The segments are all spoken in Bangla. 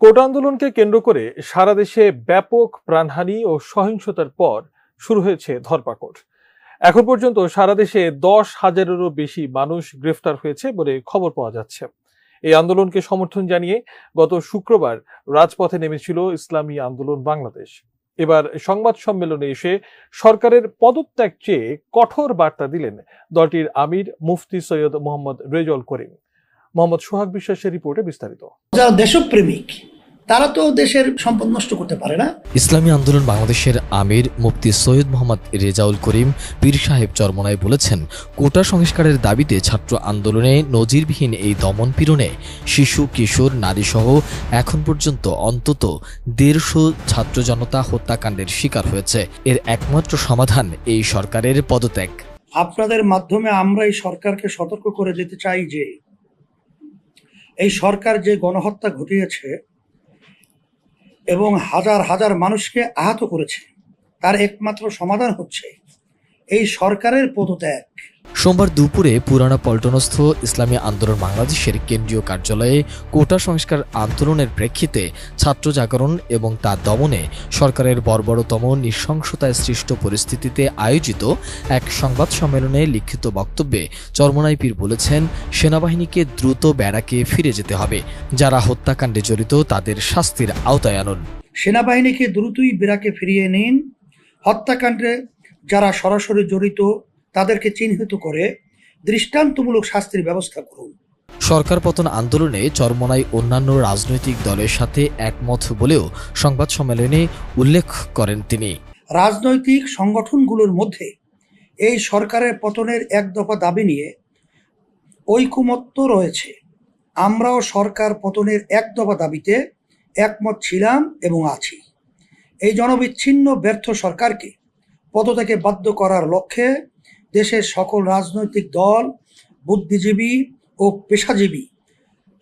কোট আন্দোলনকে কেন্দ্র করে সারা দেশে ব্যাপক প্রাণহানি ও সহিংসতার পর শুরু হয়েছে ধরপাকড়। এখন পর্যন্ত সারা দেশে 10,000-এরও বেশি মানুষ গ্রেফতার হয়েছে বলে খবর পাওয়া যাচ্ছে। এই আন্দোলনকে সমর্থন জানিয়ে গত শুক্রবার রাজপথে নেমেছিল ইসলামী আন্দোলন বাংলাদেশ। এবার সংবাদ সম্মেলনে এসে সরকারের পদত্যাগ চেয়ে কঠোর বার্তা দিলেন দলটির আমির মুফতি সৈয়দ মোহাম্মদ রেজাউল করিম। মোহাম্মদ সোহাগ বিশ্বাসের রিপোর্টে বিস্তারিত। যারা দেশপ্রেমিক তারা তো দেশের সম্পদ নষ্ট করতে পারে না। ইসলামী আন্দোলন বাংলাদেশের আমির মুফতি সৈয়দ মোহাম্মদ রেজাউল করিম পীর সাহেব চরমনায় বলেছেন, কোটা সংস্কারের দাবিতে ছাত্র আন্দোলনে নজিরবিহীন এই দমন পীড়নে শিশু, কিশোর, নারীসহ এখন পর্যন্ত অন্তত 150 ছাত্র জনতা হত্যাকাণ্ডের শিকার হয়েছে। এর একমাত্র সমাধান এই সরকারের পদত্যাগ। আপনাদের মাধ্যমে আমরা এই সরকারকে সতর্ক করে দিতে চাই যে এই সরকার যে গণহত্যা ঘটিয়েছে এবং হাজার হাজার মানুষকে আহত করেছে, তার একমাত্র সমাধান হচ্ছে এই সরকারের পদত্যাগ। সোমবার দুপুরে পুরানা পল্টনস্থ ইসলামী আন্দোলন বাংলাদেশের কেন্দ্রীয় কার্যালয়ে কোটা সংস্কার আন্দোলনের প্রেক্ষিতে ছাত্র জাগরণ এবং তা দমনে সরকারের বর্বরতম নৃশংসতায় সৃষ্ট পরিস্থিতিতে আয়োজিত এক সংবাদ সম্মেলনে লিখিত বক্তব্যে চরমনাই পীর বলেছেন, সেনাবাহিনীকে দ্রুত ব্যারাকে ফিরে যেতে হবে। যারা হত্যাকাণ্ডে জড়িত তাদের শাস্তির আওতায় আনুন। সেনাবাহিনীকে দ্রুতই ব্যারাকে ফিরিয়ে নিন। হত্যাকাণ্ডে যারা সরাসরি জড়িত তাদেরকে চিহ্নিত করে দৃষ্টান্তমূলক শাস্তির ব্যবস্থা করুন। সরকার পতন আন্দোলনে চরমনাই অন্যান্য রাজনৈতিক দলের সাথে একমত বলেও সংবাদ সম্মেলনে উল্লেখ করেন তিনি। রাজনৈতিক সংগঠনগুলোর মধ্যে এই সরকারের পতনের এক দফা দাবি নিয়ে ঐকমত্য রয়েছে। আমরাও সরকার পতনের এক দফা দাবিতে একমত ছিলাম এবং আছি। এই জনবিচ্ছিন্ন ব্যর্থ সরকারকে পদত্যাগে বাধ্য করার লক্ষ্যে দেশের সকল রাজনৈতিক দল, বুদ্ধিজীবী ও পেশাজীবী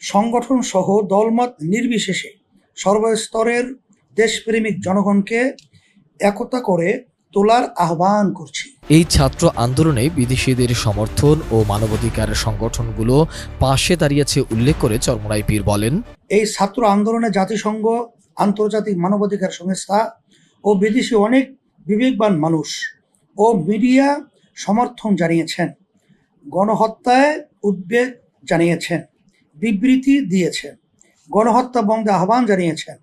সংগঠন সহ দলমত নির্বিশেষে সর্বস্তরের দেশপ্রেমিক জনগণকে একতা করে তোলার আহ্বান করছি। এই ছাত্র আন্দোলনে বিদেশিদের সমর্থন ও মানবাধিকার সংগঠনগুলো পাশে দাঁড়িয়েছে উল্লেখ করে চরমনাই পীর বলেন, এই ছাত্র আন্দোলনে জাতিসংঘ, আন্তর্জাতিক মানবাধিকার সংস্থা ও বিদেশি অনেক বিবেকবান মানুষ ও মিডিয়া সমর্থন জানিয়েছেন, গণহত্যায় উদ্বেগ জানিয়েছেন, বিবৃতি দিয়েছেন, গণহত্যা বন্ধে আহ্বান জানিয়েছেন।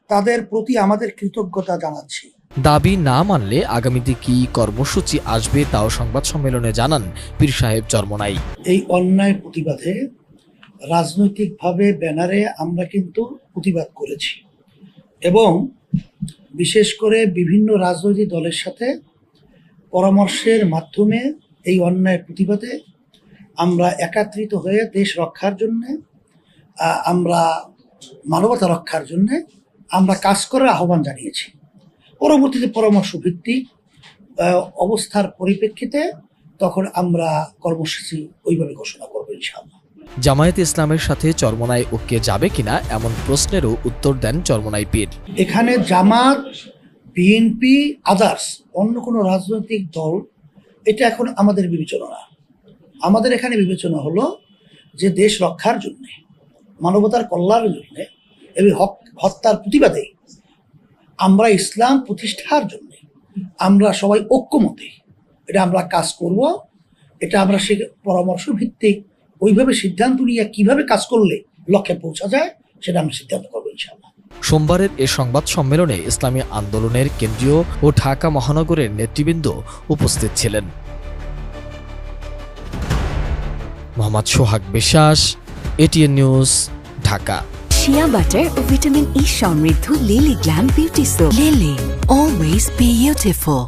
তাদের প্রতি আমাদের কৃতজ্ঞতা জানাচ্ছি। দাবি না মানলে আগামীতে কি কর্মসূচি আসবে তাও সংবাদ সম্মেলনে জানান পীর সাহেব চরমনাই। এই অন্যায় প্রতিবাদে রাজনৈতিকভাবে ব্যানারে আমরা কিন্তু প্রতিবাদ করেছি এবং বিশেষ করে বিভিন্ন রাজনৈতিক দলের সাথে পরামর্শের মাধ্যমে এই অন্যায় প্রতিবাদে আমরা একত্রিত হয়ে দেশ রক্ষার জন্যে, আমরা মানবতা রক্ষার জন্যে আমরা কাজ করার আহ্বান জানিয়েছি। পরবর্তীতে পরামর্শ ভিত্তিক অবস্থার পরিপ্রেক্ষিতে তখন আমরা কর্মসূচি ওইভাবে ঘোষণা করবো ইনশাআল্লাহ। জামায়াতে ইসলামের সাথে চরমনাই ঐক্যে যাবে কিনা এমন প্রশ্নেরও উত্তর দেন চরমনাই পীর। এখানে জামাত, বিএনপি, আদার্স অন্য কোনো রাজনৈতিক দল এটা এখন আমাদের বিবেচনা না। আমাদের এখানে বিবেচনা হলো যে দেশ রক্ষার জন্যে, মানবতার কল্যাণের জন্যে এবং হত্যার প্রতিবাদে আমরা ইসলাম প্রতিষ্ঠার জন্য আমরা সবাই ঐক্যমতে এটা আমরা কাজ করব। এটা আমরা সে পরামর্শ ভিত্তিক ওইভাবে সিদ্ধান্ত নিয়ে কিভাবে কাজ করলে লক্ষ্যে পৌঁছা যায় সেটা আমরা সিদ্ধান্ত করবো ইনশাআল্লাহ। সোমবারের এ সংবাদ সম্মেলনে ইসলামী আন্দোলনের কেন্দ্রীয় ও ঢাকা মহানগরের নেতৃবৃন্দ উপস্থিত ছিলেন। Mohammad Sohag Biswas, ATN news, Dhaka. Shea butter ও ভিটামিন ই সমৃদ্ধ Lily glam beauty soap. Lily, always beautiful.